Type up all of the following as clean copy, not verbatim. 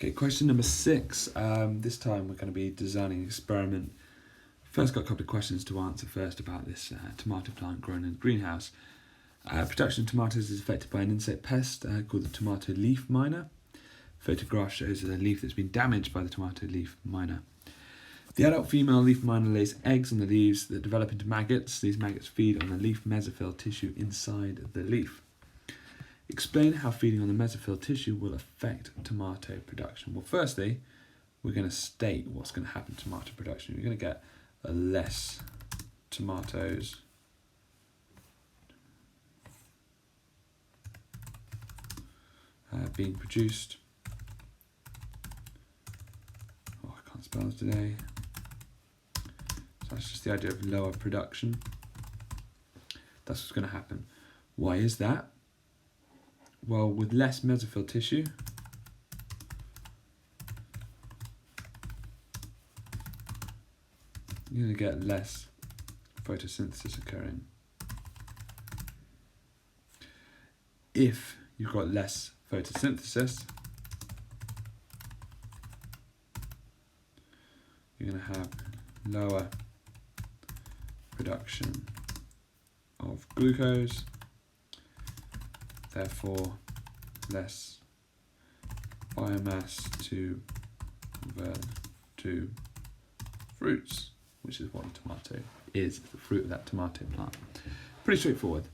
Okay, question number 6. This time we're going to be designing an experiment. First, got a couple of questions to answer first about this tomato plant grown in a greenhouse. Production of tomatoes is affected by an insect pest called the tomato leaf miner. Photograph shows a leaf that's been damaged by the tomato leaf miner. The adult female leaf miner lays eggs on the leaves that develop into maggots. These maggots feed on the leaf mesophyll tissue inside the leaf. Explain how feeding on the mesophyll tissue will affect tomato production. Well, firstly, we're going to state what's going to happen to tomato production. You're going to get less tomatoes being produced. Oh, I can't spell today. So that's just the idea of lower production. That's what's going to happen. Why is that? Well, with less mesophyll tissue, you're going to get less photosynthesis occurring. If you've got less photosynthesis, you're going to have lower production of glucose, therefore less biomass to convert to fruits, which is what a tomato is, the fruit of that tomato plant. Pretty straightforward.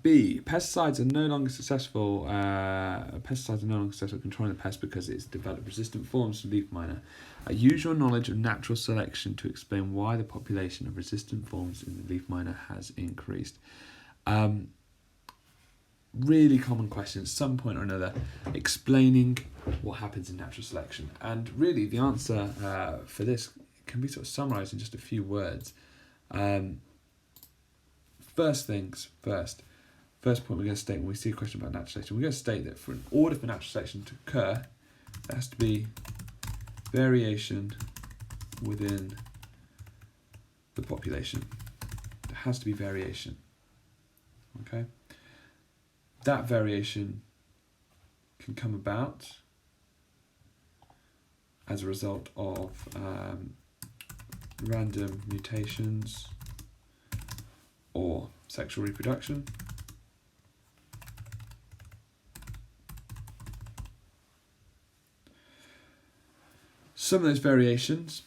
B, pesticides are no longer successful. Pesticides are no longer successful at controlling the pest because it's developed resistant forms of leaf miner. Use your knowledge of natural selection to explain why the population of resistant forms in the leaf miner has increased. Really common question at some point or another, explaining what happens in natural selection. And really the answer for this can be sort of summarised in just a few words. First things first. First point we're going to state when we see a question about natural selection, we're going to state that in order for natural selection to occur, there has to be variation within the population. There has to be variation. Okay? That variation can come about as a result of random mutations or sexual reproduction. Some of those variations,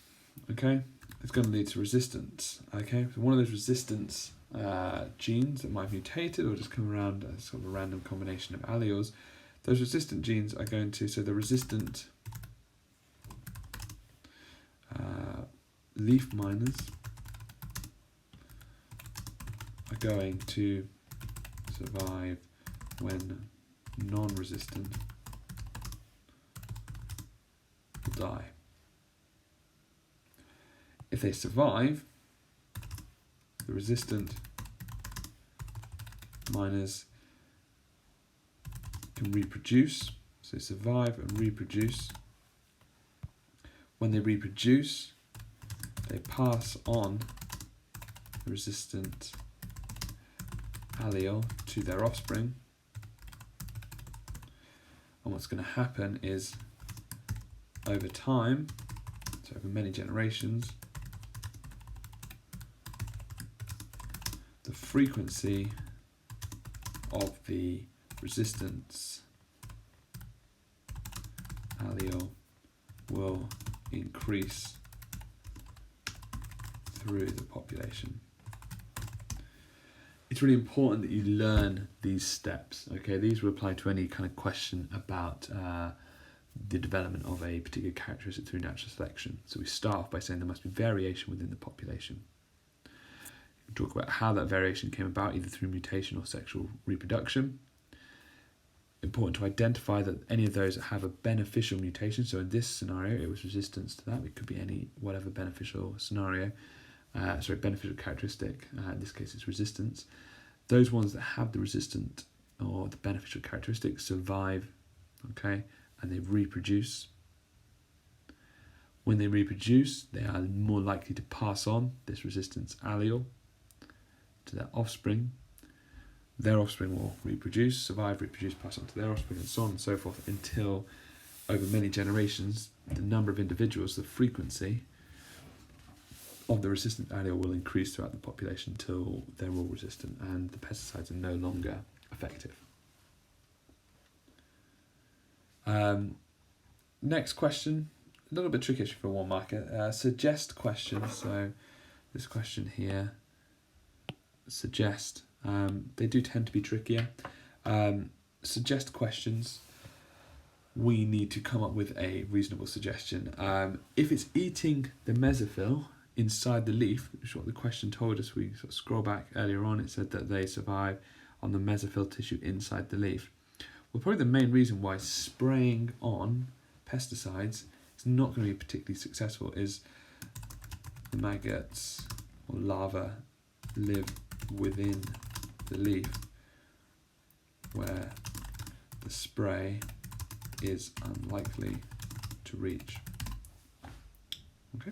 okay, is going to lead to resistance. Okay, so one of those resistance genes that might have mutated or just come around as sort of a random combination of alleles, those resistant genes are going to, so the resistant leaf miners are going to survive when non-resistant will die. If they survive, the resistant miners can reproduce, so survive and reproduce. When they reproduce, they pass on the resistant allele to their offspring. And what's going to happen is, over time, so over many generations, the frequency of the resistance allele will increase through the population. It's really important that you learn these steps. Okay, these will apply to any kind of question about the development of a particular characteristic through natural selection. So we start off by saying there must be variation within the population. We talk about how that variation came about, either through mutation or sexual reproduction. Important to identify that any of those that have a beneficial mutation, so in this scenario it was resistance to that, it could be any whatever beneficial scenario, beneficial characteristic, in this case it's resistance. Those ones that have the resistant or the beneficial characteristic survive, okay, and they reproduce. When they reproduce, they are more likely to pass on this resistance allele to their offspring. their offspring will reproduce, survive, reproduce, pass on to their offspring, and so on and so forth, until over many generations, the number of individuals, the frequency of the resistant allele will increase throughout the population until they're all resistant and the pesticides are no longer effective. Next question, a little bit trickier for one market. Suggest questions. So this question here, suggest. They do tend to be trickier. Suggest questions. We need to come up with a reasonable suggestion. If it's eating the mesophyll inside the leaf, which is what the question told us, we sort of scroll back earlier on, it said that they survive on the mesophyll tissue inside the leaf. Well, probably the main reason why spraying on pesticides is not going to be particularly successful is the maggots or larvae live within the leaf, where the spray is unlikely to reach. Okay.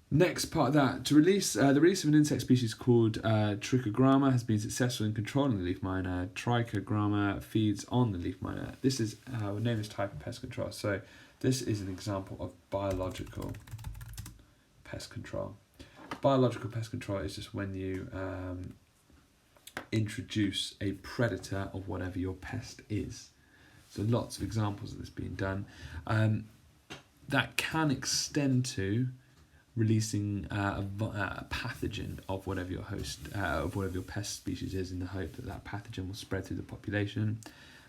Next part of that, the release of an insect species called Trichogramma has been successful in controlling the leaf miner. Trichogramma feeds on the leaf miner. This is we name this type of pest control. So this is an example of biological pest control. Biological pest control is just when you introduce a predator of whatever your pest is. So lots of examples of this being done. That can extend to releasing a pathogen of whatever your host, of whatever your pest species is, in the hope that that pathogen will spread through the population,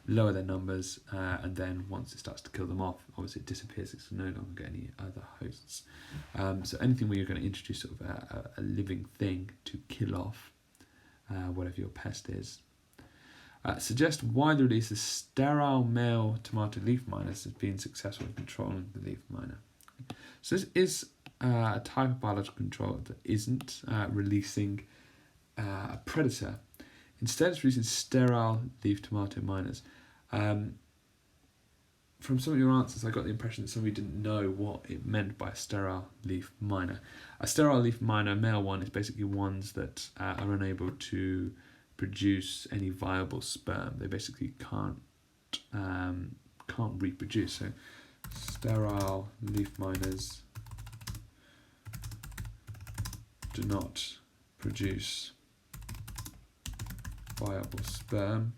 lower their numbers, and then once it starts to kill them off, obviously it disappears. It's no longer any other hosts. So anything where you're going to introduce sort of a living thing to kill off whatever your pest is. Suggest why the release of sterile male tomato leaf miners has been successful in controlling the leaf miner. So this is a type of biological control that isn't releasing a predator. Instead, it's releasing sterile leaf tomato miners. From some of your answers, I got the impression that some of you didn't know what it meant by a sterile leaf miner. A sterile leaf miner, male one, is basically ones that are unable to produce any viable sperm. They basically can't reproduce. So sterile leaf miners do not produce viable sperm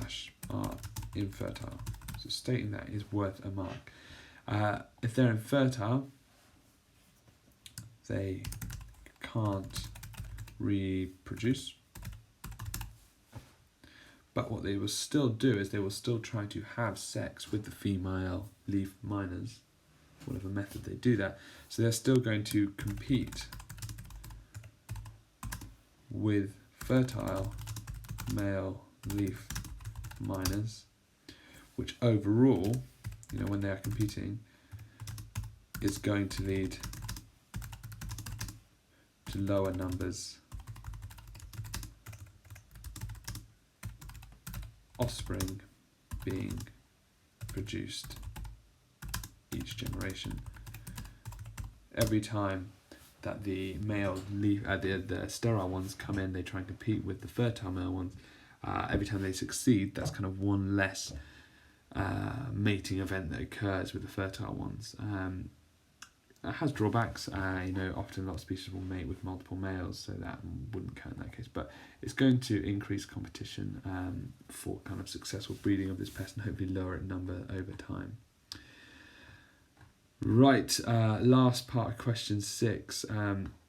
/ are infertile. So stating that is worth a mark. If they're infertile, they can't reproduce. But what they will still do is they will still try to have sex with the female leaf miners, whatever method they do that. So they're still going to compete with fertile male leaf miners, which overall, when they are competing, is going to lead to lower numbers offspring being produced each generation. Every time that the male leaf, the sterile ones come in, they try and compete with the fertile male ones. Every time they succeed, that's kind of one less mating event that occurs with the fertile ones. It has drawbacks. Often a lot of species will mate with multiple males, so that wouldn't count in that case. But it's going to increase competition for kind of successful breeding of this pest and hopefully lower its number over time. Right, last part of question 6.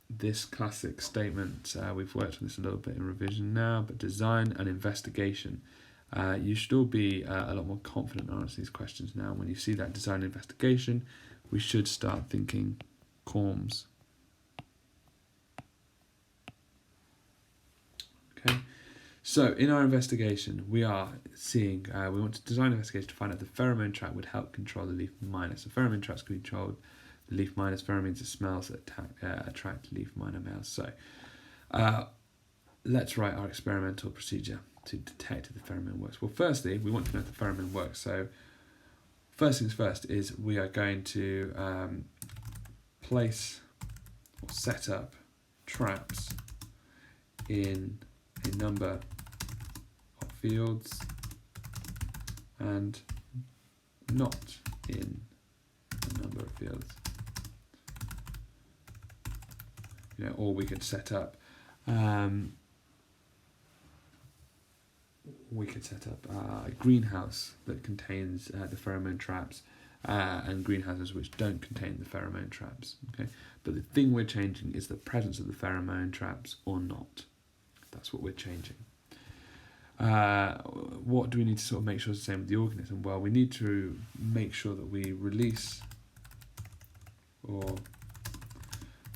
This classic statement, we've worked on this a little bit in revision now, but design and investigation. You should all be a lot more confident in answering these questions now. When you see that design and investigation, we should start thinking CORMS. Okay, so in our investigation, we are seeing, we want to design an investigation to find out if the pheromone trap would help control the leaf miner. So pheromone traps can control the leaf miners. Pheromones are smells that attract leaf miner males. So let's write our experimental procedure to detect if the pheromone works. Well, firstly, we want to know if the pheromone works. So first things first is we are going to place or set up traps in a number of fields and not in a number of fields. Or we could set up a greenhouse that contains the pheromone traps and greenhouses which don't contain the pheromone traps. Okay, but the thing we're changing is the presence of the pheromone traps or not. That's what we're changing. What do we need to sort of make sure is the same with the organism? Well, we need to make sure that we release or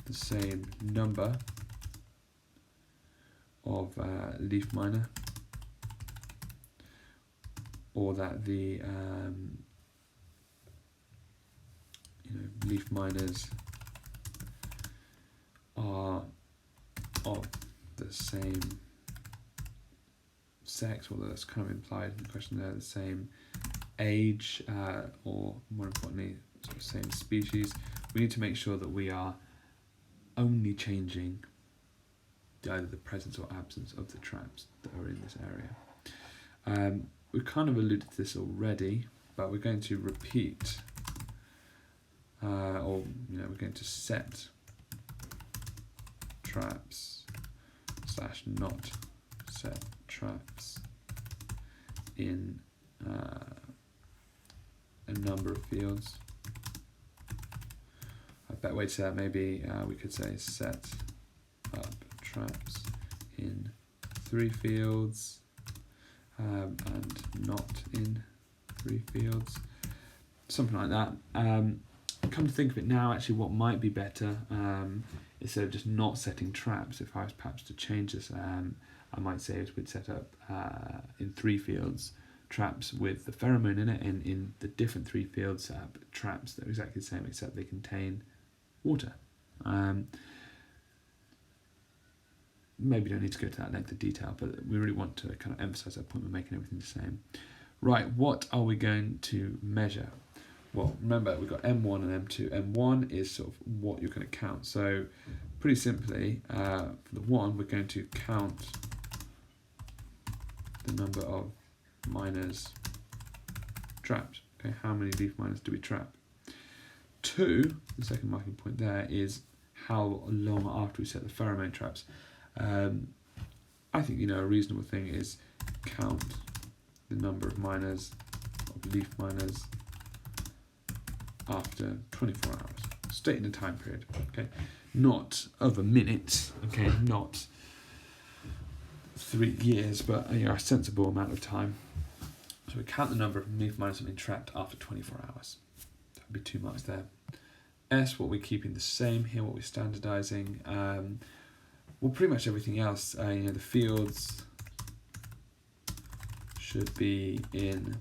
the same number of leaf miner, or that the leaf miners are of the same sex, although that's kind of implied in the question there, the same age, or more importantly, sort of same species. We need to make sure that we are only changing either the presence or absence of the traps that are in this area. We've kind of alluded to this already, but we're going to repeat, we're going to set traps / not set traps in a number of fields. A better way to say that, maybe we could say set up traps in 3 fields and not in 3 fields, something like that. Come to think of it now, actually what might be better, instead of just not setting traps, if I was perhaps to change this, I might say we'd set up in 3 fields traps with the pheromone in it, and in the different 3 fields set up traps that are exactly the same except they contain water. Maybe don't need to go to that length of detail, but we really want to kind of emphasize that point. We're making everything the same. Right, what are we going to measure? Well, remember we've got M1 and M2. M1 is sort of what you're going to count. So pretty simply, for the 1, we're going to count the number of miners trapped. Okay, how many leaf miners do we trap? 2, the second marking point there, is how long after we set the pheromone traps. I think a reasonable thing is count the number of miners, of leaf miners, after 24 hours. State in a time period, okay? Not of a minute, okay? Not 3 years, but a sensible amount of time. So we count the number of leaf miners that have been trapped after 24 hours. That would be 2 marks there. S, what we're keeping the same here, what we're standardizing. Well, pretty much everything else, the fields should be in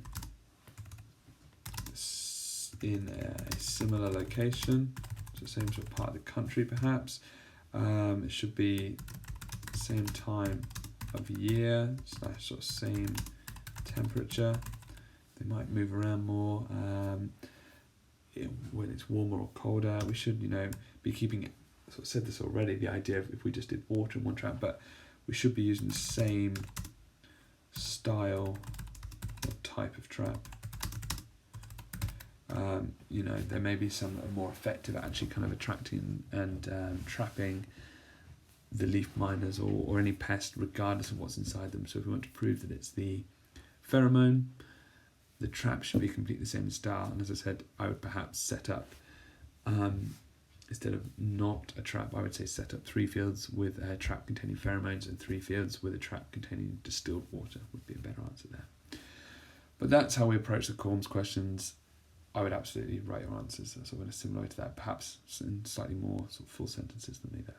a similar location, so same sort of part of the country perhaps. It should be same time of year / sort of same temperature. They might move around more when it's warmer or colder. We should be keeping it. I sort of said this already, the idea of if we just did water in one trap, but we should be using the same style or type of trap. There may be some that are more effective at actually kind of attracting and trapping the leaf miners or any pest regardless of what's inside them. So if we want to prove that it's the pheromone, the trap should be completely the same style. And as I said, I would perhaps set up instead of not a trap, I would say set up 3 fields with a trap containing pheromones and 3 fields with a trap containing distilled water would be a better answer there. But that's how we approach the Corms questions. I would absolutely write your answers sort of in a similar way to that, perhaps in slightly more sort of full sentences than me there.